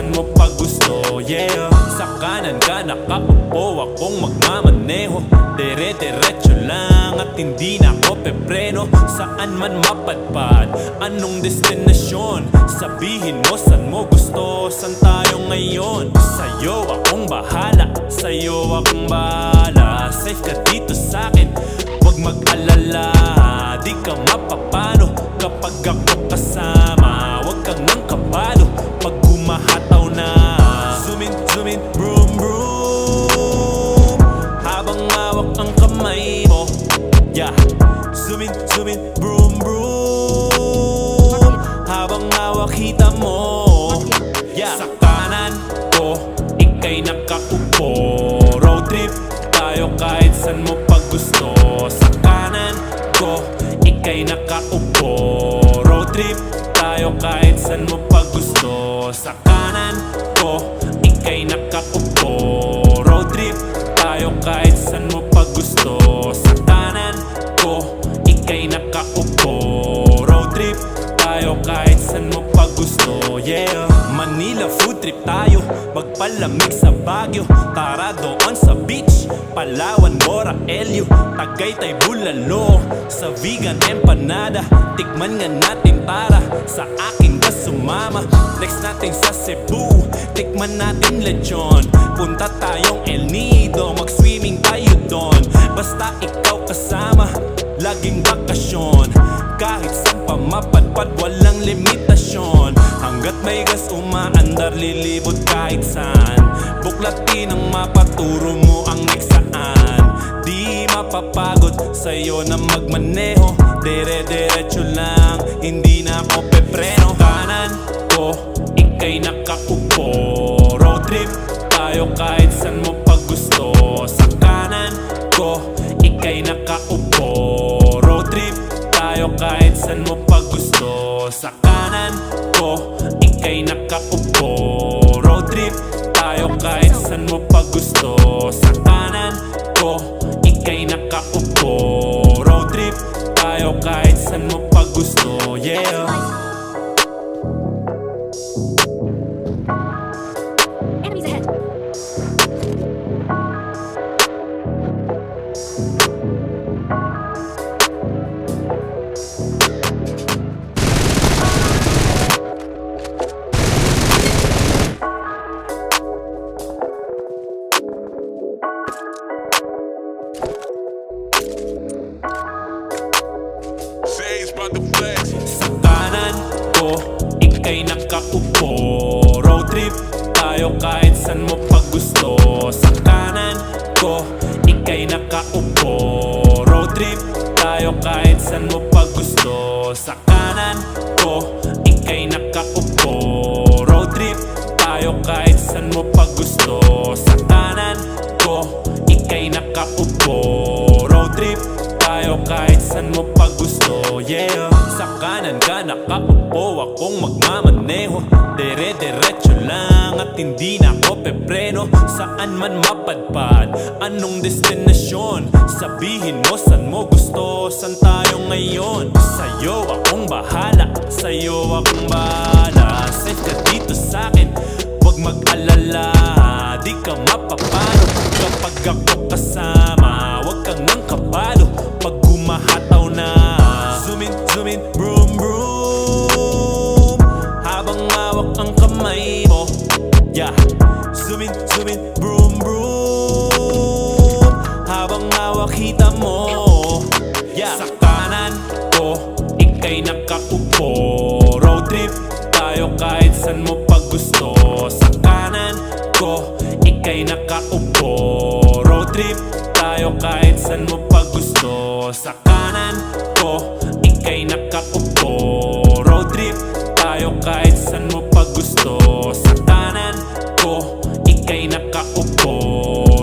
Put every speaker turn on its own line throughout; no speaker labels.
saan mo pa gusto, yeah. Sa kanan ka nakaupo, akong magmamaneho. Dire-diretso lang at hindi na ako pepreno. Saan man mapadpad, anong destinasyon, sabihin mo saan mo gusto, saan tayo ngayon. Sa'yo akong bahala, sa'yo akong bahala. Safe ka dito sa'kin, huwag mag-alala. Di ka mapapano kapag ako kasama. Huwag kang nang kabado pag humahataw na. Zoom in, vroom vroom, habang hawak ang kamay mo, yeah. Zoom in, vroom vroom, habang hawak hita mo, yeah. Sa kanan ko, ika'y nakaupo. Road trip tayo kahit saan mo pa gusto. Sa kanan ko, ika'y nakaupo. Road trip tayo kahit saan mo pa gusto. Sa kanan ko, ika'y nakaupo. Road trip tayo kahit saan mo pa gusto. Sa kanan ko, ika'y nakaupo. Road trip tayo kahit saan mo pa gusto, yeah. Manila food trip tayo, magpalamig sa Baguio. Tara doon sa beach, Palawan, Bora, Elio, Tagaytay, Bulalo. Sa vegan empanada, tikman nga natin, tara. Sa akin ka sumama, next natin sa Cebu, tikman natin lechon. Punta tayong El Nido, mag-swimming tayo doon. Basta ikaw kasama, laging bakasyon. Kahit saan pa mapadpad, walang limitasyon. Hanggat may gas umaandar, lilibot kahit saan. Buklatin ang mapaturo mo ang next saan. Di mapapagod sa'yo na magmaneho. Dire-diretso lang, hindi na ako pepreno. Kanan ko, ika'y nakaupo. Road trip tayo kahit saan mo pa gusto. Sa kanan ko, ika'y nakaupo. Road trip tayo kahit saan mo pa gusto. Sa kanan ko, ika'y nakaupo. Road trip tayo kahit saan mo pa gusto. Sa kanan ko, ika'y nakaupo. Road trip tayo kahit saan mo pa gusto, yeah.
Enemies ahead.
Sa kanan ko, ika'y nakaupo. Road trip tayo kahit saan mo pa gusto. Sa kanan ko, ika'y nakaupo. Road trip tayo kahit saan mo pa gusto. Sa kanan ko, ika'y nakaupo. Road trip tayo kahit saan mo pa gusto. Sa kanan ko, ika'y nakaupo. Road trip tayo kahit saan mo pa gusto, yeah. Sa kanan ka nakaupo, akong magmamaneho. Dire-diretso lang at hindi na ako pepreno. Saan man mapadpad, anong destinasyon, sabihin mo saan mo gusto, saan tayo ngayon. Sa'yo akong bahala, sa'yo akong bahala. Safe ka dito sa'kin, huwag mag-alala. Di ka mapapano kapag ako kasama. Huwag kang nang kabado pag humahataw na. Zoom in, vroom vroom, habang hawak ang kamay mo, yeah. Zoom in, vroom vroom, habang hawak hita mo, yeah. Sa kanan ko, ika'y nakaupo. Road trip tayo kahit saan mo pa gusto. Sa kanan ko, ika'y nakaupo. Road trip tayo kahit saan mo pa gusto. Sa kanan ko, ika'y nakaupo. Road trip tayo kahit saan mo pa gusto. Sa kanan ko, ika'y nakaupo.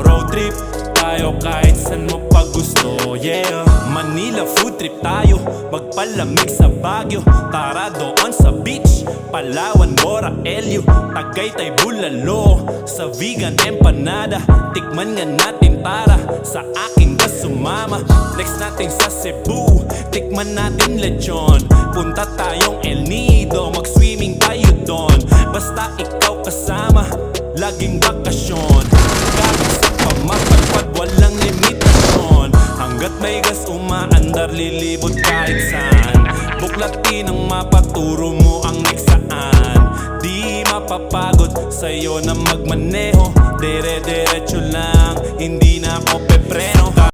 Road trip tayo kahit saan mo pa gusto, yeah. Manila food trip tayo, magpalamig sa Baguio. Tara doon sa beach, Palawan, Bora, Elio, Tagaytay, Bulalo. Sa vegan empanada, tikman nga natin, tara. Sa akin ka sumama, next natin sa Cebu, tikman natin lechon. Punta tayong El Nido, mag-swimming tayo doon. Basta ikaw kasama, laging bakasyon. Kagagsak pa mapalpad, walang limitasyon. Hanggat may gas umaandar, lilibot kahit saan. Buklatin ang mapaturo mo ang next saan. Di mapapagod sa'yo na magmaneho, dire-diretso lang, hindi na ako pepreno.